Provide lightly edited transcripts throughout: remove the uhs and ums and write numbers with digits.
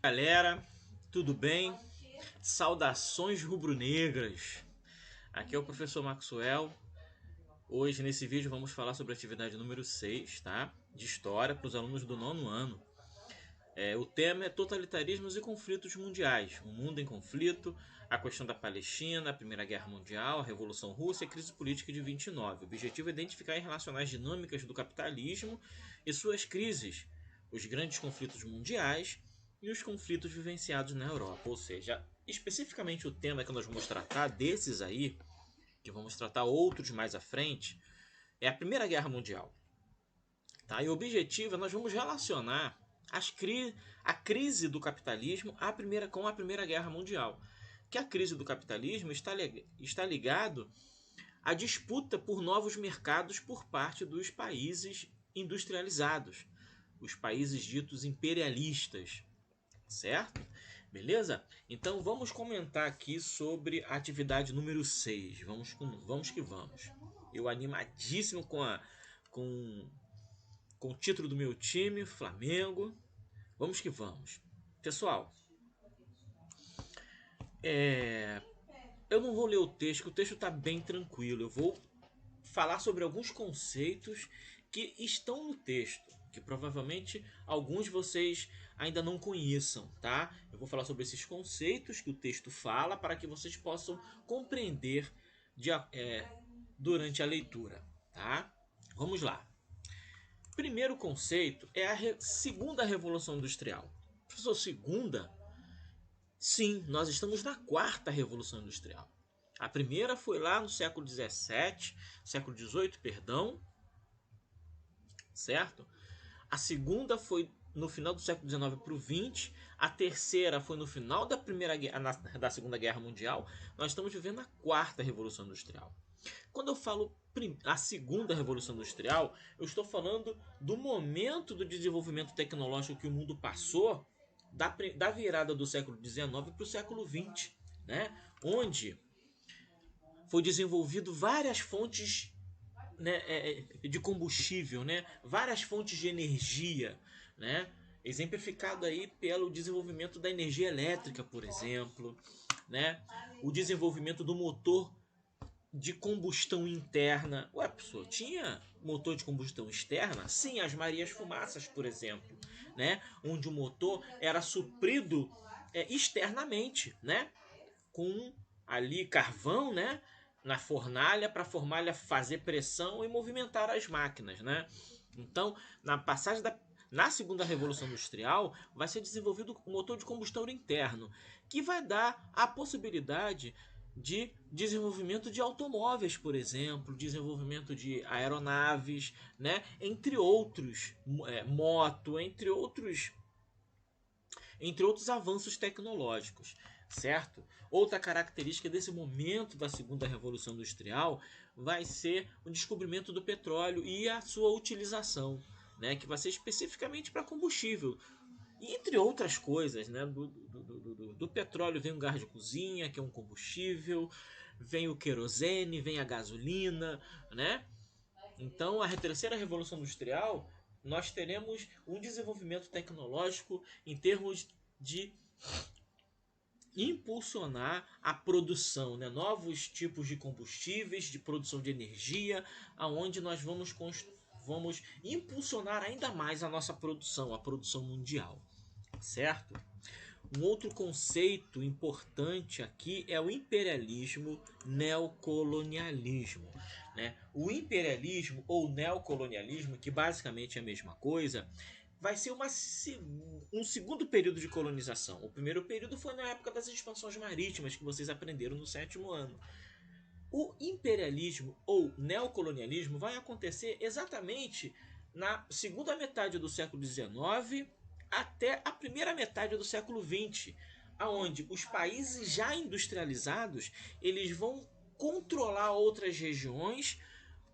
Galera, tudo bem? Saudações rubro-negras. Aqui é o professor Maxwell. Hoje nesse vídeo vamos falar sobre a atividade número 6, tá? De História para os alunos do 9º ano. O tema é totalitarismos e conflitos mundiais. O mundo em conflito, a questão da Palestina, a Primeira Guerra Mundial, a Revolução Russa e a crise política de 29. O objetivo é identificar e relacionar as dinâmicas do capitalismo e suas crises, os grandes conflitos mundiais e os conflitos vivenciados na Europa. Ou seja, especificamente o tema que nós vamos tratar desses aí, que vamos tratar outros mais à frente, é a Primeira Guerra Mundial. Tá? E o objetivo é nós vamos relacionar a crise do capitalismo com a Primeira Guerra Mundial. Que a crise do capitalismo está ligado à disputa por novos mercados por parte dos países industrializados, os países ditos imperialistas, certo? Beleza? Então vamos comentar aqui sobre a atividade número 6. Vamos que vamos. Eu animadíssimo com o título do meu time, Flamengo. Vamos que vamos. Pessoal, eu não vou ler o texto, porque o texto está bem tranquilo. Eu vou falar sobre alguns conceitos que estão no texto, que provavelmente alguns de vocês ainda não conheçam, tá? Eu vou falar sobre esses conceitos que o texto fala para que vocês possam compreender durante a leitura, tá? Vamos lá. Primeiro conceito é a segunda Revolução Industrial. Professor, segunda? Sim, nós estamos na quarta Revolução Industrial. A primeira foi lá no século XVIII, perdão, certo? A segunda foi no final do século XIX para o XX. A terceira foi no final da Segunda Guerra Mundial. Nós estamos vivendo a quarta Revolução Industrial. Quando eu falo a segunda Revolução Industrial, eu estou falando do momento do desenvolvimento tecnológico que o mundo passou da virada do século XIX para o século XX, né? Onde foi desenvolvido várias fontes, né, de combustível, né? Várias fontes de energia, né? Exemplificado aí pelo desenvolvimento da energia elétrica, por exemplo, né? O desenvolvimento do motor de combustão interna. Ué, pessoal, tinha motor de combustão externa? Sim, as Marias Fumaças, por exemplo, né? Onde o motor era suprido externamente, né? Com ali carvão, né? Na fornalha, para a fornalha fazer pressão e movimentar as máquinas, né? Então, na segunda Revolução Industrial, vai ser desenvolvido o motor de combustão interno, que vai dar a possibilidade de desenvolvimento de automóveis, por exemplo, desenvolvimento de aeronaves, né? Entre outros, moto, entre outros avanços tecnológicos, certo? Outra característica desse momento da segunda Revolução Industrial vai ser o descobrimento do petróleo e a sua utilização, né? Que vai ser especificamente para combustível. E entre outras coisas, né? Do petróleo vem o gás de cozinha, que é um combustível, vem o querosene, vem a gasolina, né? Então, a terceira Revolução Industrial, nós teremos um desenvolvimento tecnológico em termos de impulsionar a produção, né? Novos tipos de combustíveis, de produção de energia, aonde nós vamos impulsionar ainda mais a nossa produção, a produção mundial, certo? Um outro conceito importante aqui é o imperialismo neocolonialismo, né? O imperialismo ou neocolonialismo, que basicamente é a mesma coisa, vai ser um segundo período de colonização. O primeiro período foi na época das expansões marítimas, que vocês aprenderam no 7º ano. O imperialismo ou neocolonialismo vai acontecer exatamente na segunda metade do século XIX até a primeira metade do século XX, aonde os países já industrializados eles vão controlar outras regiões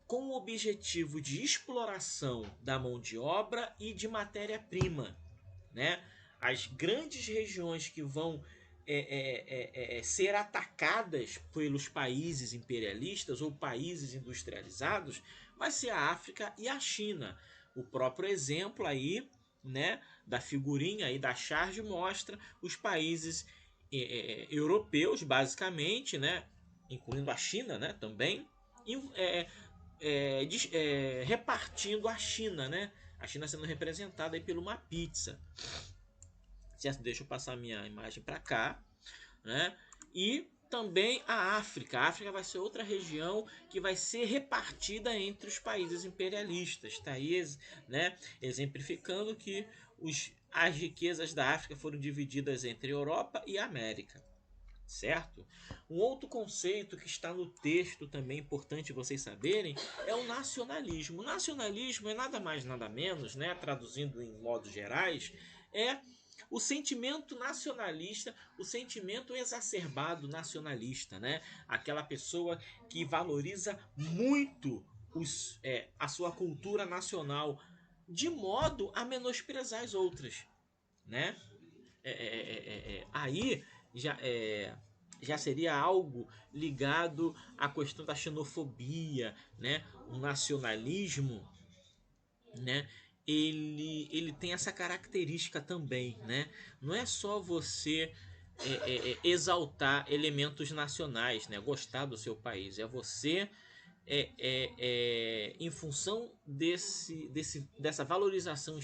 com o objetivo de exploração da mão de obra e de matéria-prima, né? As grandes regiões que vão ser atacadas pelos países imperialistas ou países industrializados vai ser a África e a China. O próprio exemplo aí, né, da figurinha aí da charge mostra os países europeus, basicamente, né, incluindo a China, né, também, repartindo a China, né, a China sendo representada aí por uma pizza. Certo? Deixa eu passar minha imagem para cá, né? E também a África. A África vai ser outra região que vai ser repartida entre os países imperialistas. Tá aí, né? Exemplificando que as riquezas da África foram divididas entre Europa e América. Certo? Um outro conceito que está no texto também importante vocês saberem é o nacionalismo. O nacionalismo é nada mais nada menos, né, traduzindo em modos gerais, é o sentimento nacionalista, o sentimento exacerbado nacionalista, né? Aquela pessoa que valoriza muito a sua cultura nacional de modo a menosprezar as outras, né? Aí já seria algo ligado à questão da xenofobia, né? O nacionalismo, né? Ele tem essa característica também, né? Não é só você exaltar elementos nacionais, né? Gostar do seu país, é você em função dessa valorização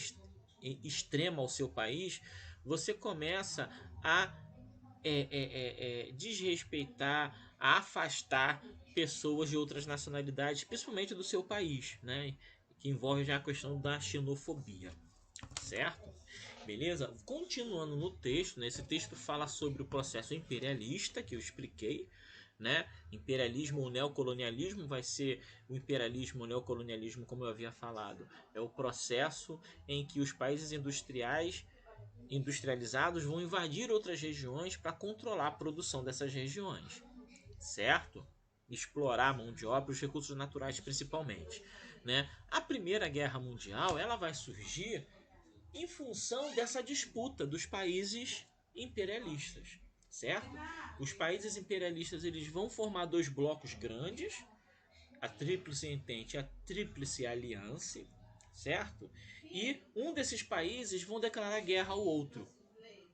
extrema ao seu país, você começa a desrespeitar, a afastar pessoas de outras nacionalidades, principalmente do seu país, né? Que envolve já a questão da xenofobia, certo? Beleza? Continuando no texto, né? Esse texto fala sobre o processo imperialista que eu expliquei, né? Imperialismo ou neocolonialismo vai ser o imperialismo ou neocolonialismo, como eu havia falado, é o processo em que os países industrializados vão invadir outras regiões para controlar a produção dessas regiões, certo? Explorar a mão de obra e os recursos naturais principalmente, né? A Primeira Guerra Mundial ela vai surgir em função dessa disputa dos países imperialistas, certo? Os países imperialistas eles vão formar dois blocos grandes, a Tríplice Entente e a Tríplice Aliança, certo? E um desses países vão declarar guerra ao outro.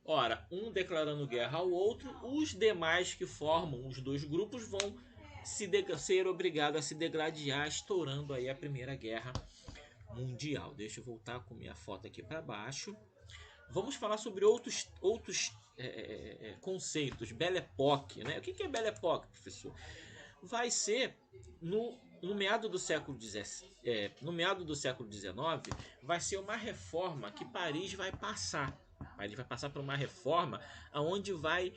Ora, um declarando guerra ao outro, os demais que formam os dois grupos vão ser obrigados a se degladiar, estourando aí a Primeira Guerra Mundial. Deixa eu voltar com minha foto aqui para baixo. Vamos falar sobre outros conceitos. Belle Époque, né? O que é Belle Époque, professor? Vai ser no meado do século XIX, vai ser uma reforma que Paris vai passar. Paris vai passar por uma reforma onde vai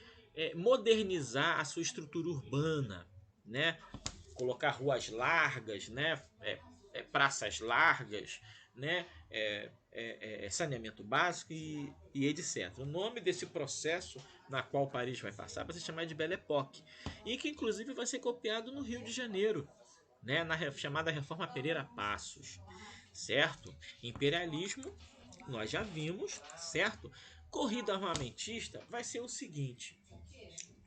modernizar a sua estrutura urbana, né? Colocar ruas largas, né? Praças largas, né? Saneamento básico e etc. O nome desse processo na qual Paris vai passar vai ser chamado de Belle Époque e que inclusive vai ser copiado no Rio de Janeiro, né? Na chamada Reforma Pereira Passos, certo? Imperialismo, nós já vimos, certo? Corrida armamentista vai ser o seguinte: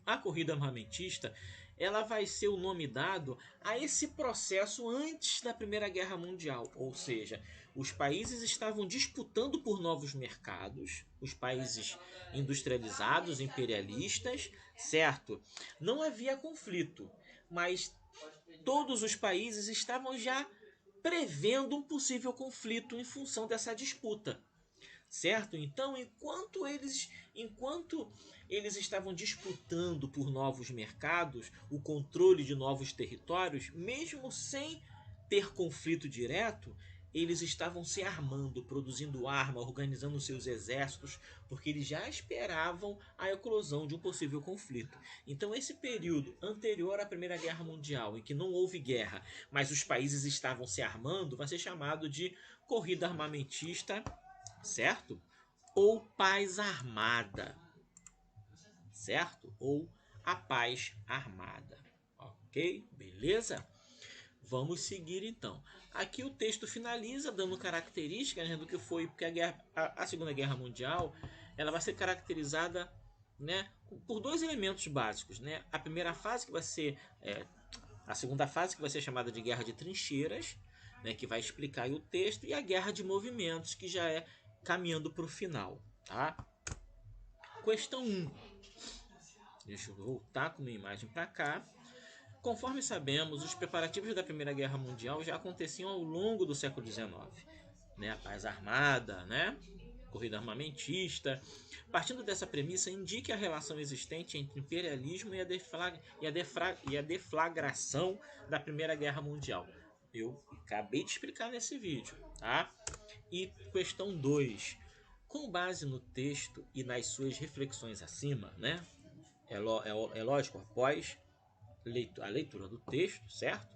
a corrida armamentista ela vai ser o nome dado a esse processo antes da Primeira Guerra Mundial, ou seja, os países estavam disputando por novos mercados, os países industrializados, imperialistas, certo? Não havia conflito, mas todos os países estavam já prevendo um possível conflito em função dessa disputa, certo? Então, enquanto eles estavam disputando por novos mercados, o controle de novos territórios, mesmo sem ter conflito direto, eles estavam se armando, produzindo arma, organizando seus exércitos, porque eles já esperavam a eclosão de um possível conflito. Então, esse período anterior à Primeira Guerra Mundial, em que não houve guerra, mas os países estavam se armando, vai ser chamado de corrida armamentista, certo? Ou paz armada, certo? Ou a paz armada, ok? Beleza? Vamos seguir então. Aqui o texto finaliza dando características, né, do que foi, porque a Segunda Guerra Mundial ela vai ser caracterizada, né, por dois elementos básicos, né? A primeira fase que vai ser a segunda fase que vai ser chamada de Guerra de Trincheiras, né, que vai explicar aí o texto, e a Guerra de Movimentos, que já é caminhando para o final, tá? Questão 1. Deixa eu voltar com minha imagem para cá. Conforme sabemos, os preparativos da Primeira Guerra Mundial já aconteciam ao longo do século XIX. Né? A paz armada, né? Corrida armamentista. Partindo dessa premissa, indique a relação existente entre imperialismo e a deflagração da Primeira Guerra Mundial. Eu acabei de explicar nesse vídeo, tá? E questão 2. Com base no texto e nas suas reflexões acima, né? É lógico, após a leitura do texto, certo?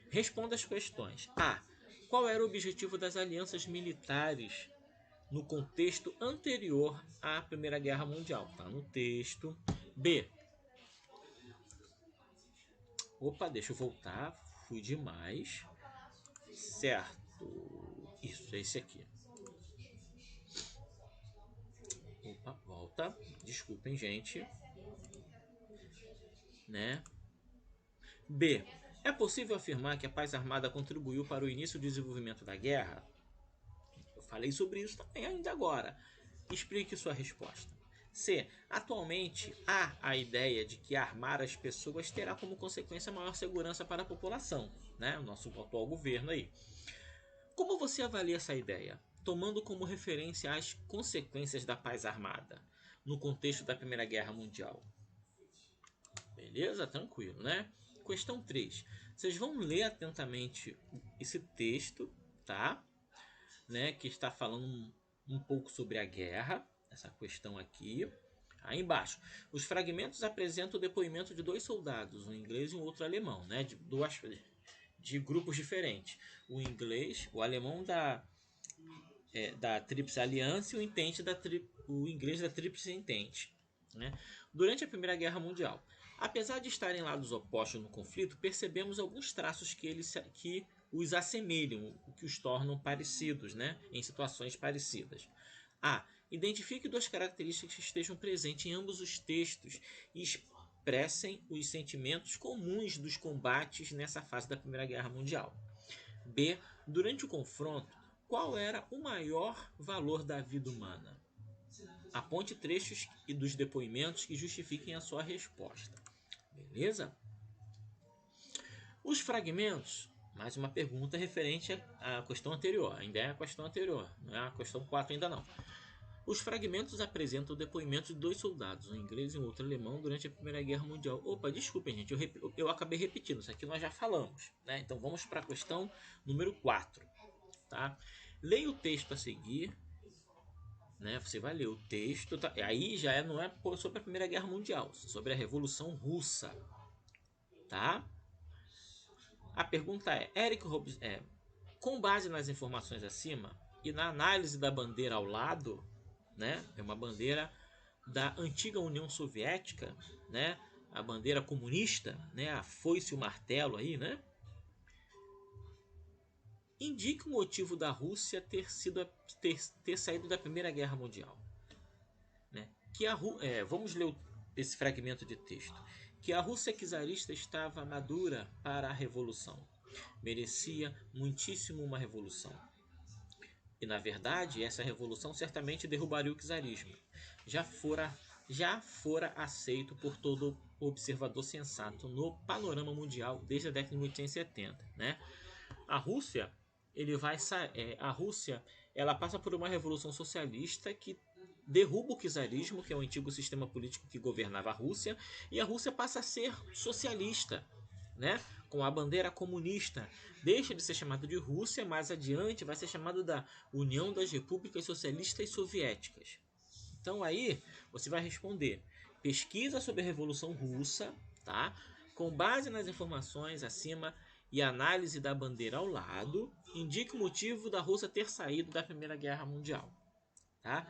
Responda as questões. A. Qual era o objetivo das alianças militares no contexto anterior à Primeira Guerra Mundial? Está no texto. B. Opa, deixa eu voltar. Fui demais. Certo. Isso, é esse aqui. Opa, volta. Desculpem, gente. Né? B. É possível afirmar que a paz armada contribuiu para o início do desenvolvimento da guerra? Eu falei sobre isso também ainda agora. Explique sua resposta. C. Atualmente há a ideia de que armar as pessoas terá como consequência maior segurança para a população, né? O nosso atual governo aí. Como você avalia essa ideia, tomando como referência as consequências da paz armada no contexto da Primeira Guerra Mundial? Beleza? Tranquilo, né? Questão 3. Vocês vão ler atentamente esse texto, tá? Né? Que está falando um pouco sobre a guerra. Essa questão aqui. Aí embaixo. Os fragmentos apresentam o depoimento de 2 soldados, um inglês e um outro alemão, né? De grupos diferentes. O alemão da Tríplice Aliança e o inglês da Tríplice Entente, né? Durante a Primeira Guerra Mundial. Apesar de estarem lados opostos no conflito, percebemos alguns traços que os assemelham, o que os tornam parecidos, né? Em situações parecidas. A. Identifique 2 características que estejam presentes em ambos os textos e expressem os sentimentos comuns dos combates nessa fase da Primeira Guerra Mundial. B. Durante o confronto, qual era o maior valor da vida humana? Aponte trechos e dos depoimentos que justifiquem a sua resposta. Beleza? Os fragmentos, mais uma pergunta referente à questão anterior. Ainda é a questão anterior, não é a questão 4 ainda não. Os fragmentos apresentam o depoimento de 2 soldados, um inglês e um outro alemão, durante a Primeira Guerra Mundial. Opa, desculpem, gente, eu acabei repetindo, isso aqui nós já falamos, né? Então vamos para a questão número 4. Tá? Leia o texto a seguir. Né? Você vai ler o texto, tá? Aí já não é sobre a Primeira Guerra Mundial, sobre a Revolução Russa, tá? A pergunta é, com base nas informações acima e na análise da bandeira ao lado, né? É uma bandeira da antiga União Soviética, né? A bandeira comunista, né? A foice e o martelo aí, né? Indique o motivo da Rússia ter saído da Primeira Guerra Mundial. Né? Vamos ler esse fragmento de texto. Que a Rússia czarista estava madura para a revolução. Merecia muitíssimo uma revolução. E, na verdade, essa revolução certamente derrubaria o czarismo. Já fora aceito por todo observador sensato no panorama mundial desde a década de 1870. Né? A Rússia ela passa por uma revolução socialista que derruba o czarismo, que é o antigo sistema político que governava a Rússia, e a Rússia passa a ser socialista, né? Com a bandeira comunista. Deixa de ser chamada de Rússia, mais adiante vai ser chamada da União das Repúblicas Socialistas Soviéticas. Então aí você vai responder: pesquisa sobre a Revolução Russa, tá? Com base nas informações acima e análise da bandeira ao lado, indique o motivo da Rússia ter saído da Primeira Guerra Mundial. Tá?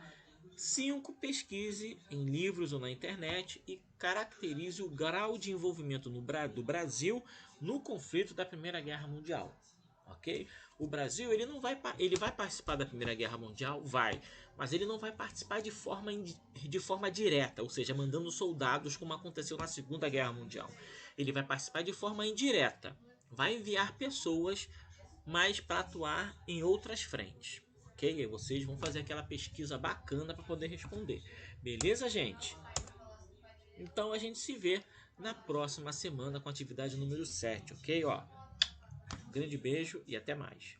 5. Pesquise em livros ou na internet e caracterize o grau de envolvimento do Brasil no conflito da Primeira Guerra Mundial. Okay? O Brasil ele vai participar da Primeira Guerra Mundial? Vai. Mas ele não vai participar de forma direta, ou seja, mandando soldados como aconteceu na Segunda Guerra Mundial. Ele vai participar de forma indireta. Vai enviar pessoas, mas para atuar em outras frentes, ok? ok? E vocês vão fazer aquela pesquisa bacana para poder responder. Beleza, gente? Então a gente se vê na próxima semana com a atividade número 7, ok? Ó, grande beijo e até mais.